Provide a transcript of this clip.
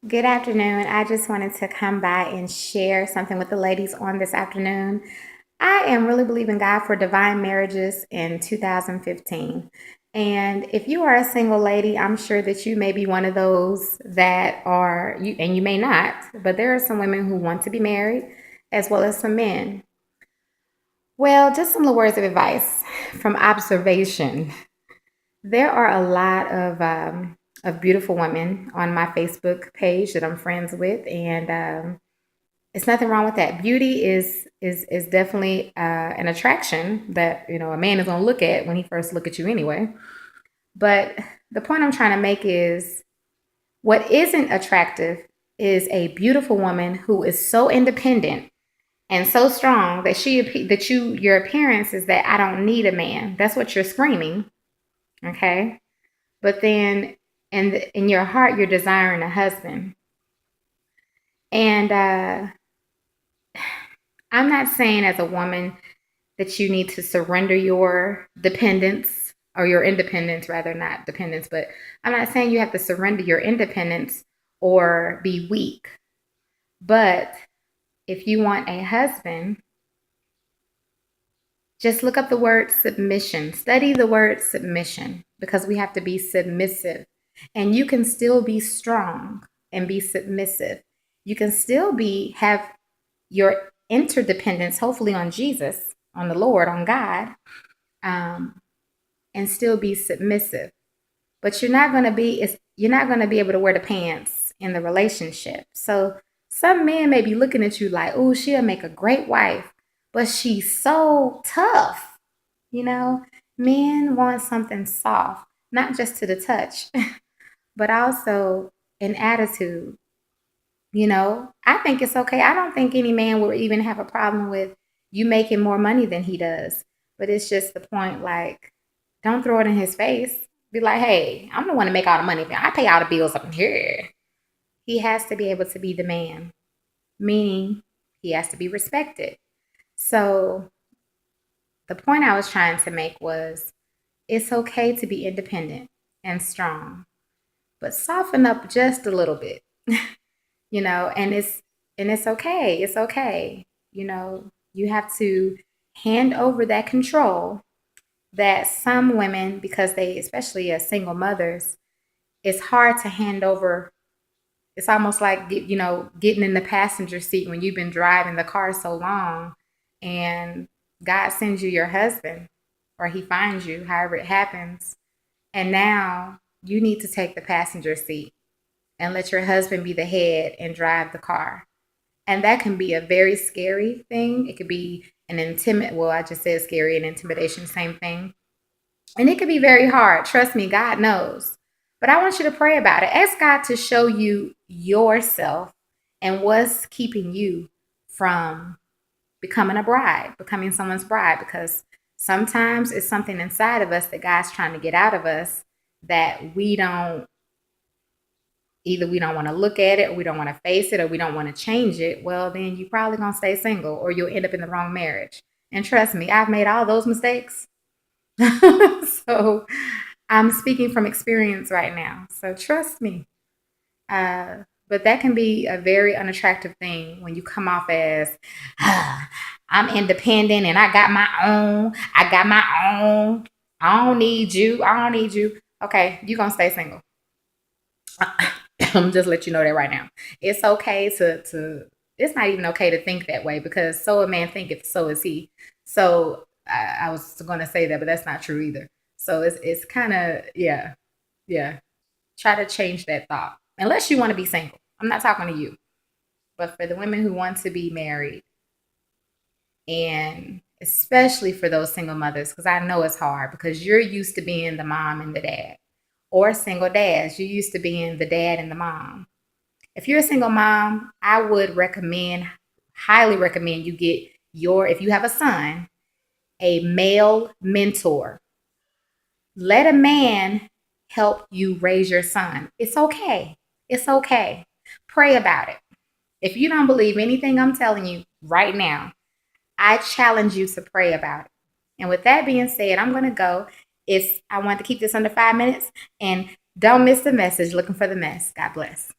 Good afternoon. I just wanted to come by and share something with the ladies on this afternoon. I am really believing God for divine marriages in 2015. And if you are a single lady, I'm sure that you may be one of those that are, you, and you may not, but there are some women who want to be married as well as some men. Well, just some little words of advice from observation. There are a lot of beautiful women on my Facebook page that I'm friends with, and it's nothing wrong with that. Beauty is definitely an attraction that a man is gonna look at when he first look at you anyway. But the point I'm trying to make is what isn't attractive is a beautiful woman who is so independent and so strong that your appearance is that I don't need a man. That's what you're screaming, okay? But then in your heart you're desiring a husband. And I'm not saying as a woman that you need to surrender your dependence or your independence, rather, not dependence, but I'm not saying you have to surrender your independence or be weak. But if you want a husband, just look up the word submission. Study the word submission because we have to be submissive. And you can still be strong and be submissive. You can still have your interdependence, hopefully on Jesus, on the Lord, on God, um, and still be submissive. But you're not going to be able to wear the pants in the relationship. So some men may be looking at you like, oh, she'll make a great wife, but she's so tough. You know, men want something soft, not just to the touch, but also an attitude. I think it's okay. I don't think any man will even have a problem with you making more money than he does. But it's just the point, like, don't throw it in his face. Be like, hey, I'm the one to make all the money. I pay all the bills up in here. He has to be able to be the man, meaning he has to be respected. So the point I was trying to make was it's okay to be independent and strong, but soften up just a little bit. And it's okay. It's okay. You have to hand over that control that some women, because they, especially as single mothers, it's hard to hand over. It's almost like getting in the passenger seat when you've been driving the car so long and God sends you your husband or he finds you, however it happens. And now you need to take the passenger seat and let your husband be the head and drive the car. And that can be a very scary thing. It could be well, I just said scary and intimidation, same thing. And it could be very hard. Trust me, God knows. But I want you to pray about it. Ask God to show you yourself and what's keeping you from becoming a bride, becoming someone's bride, because sometimes it's something inside of us that God's trying to get out of us that we don't want to look at it, or we don't want to face it, or we don't want to change it. Well, then you probably gonna stay single or you'll end up in the wrong marriage. And trust me, I've made all those mistakes. So I'm speaking from experience right now. So trust me. But that can be a very unattractive thing when you come off as, I'm independent and I got my own. I got my own. I don't need you. I don't need you. Okay, you're going to stay single. I'm just let you know that right now. It's okay to it's not even okay to think that way because so a man thinketh, so is he. So I was going to say that, but that's not true either. So it's kind of yeah. Try to change that thought unless you want to be single. I'm not talking to you, but for the women who want to be married, and especially for those single mothers, because I know it's hard because you're used to being the mom and the dad, or single dads, you're used to being the dad and the mom. If you're a single mom, I would highly recommend you get if you have a son, a male mentor. Let a man help you raise your son. It's okay. It's okay. Pray about it. If you don't believe anything I'm telling you right now, I challenge you to pray about it. And with that being said, I'm going to go. I want to keep this under 5 minutes and don't miss the message. Looking for the mess. God bless.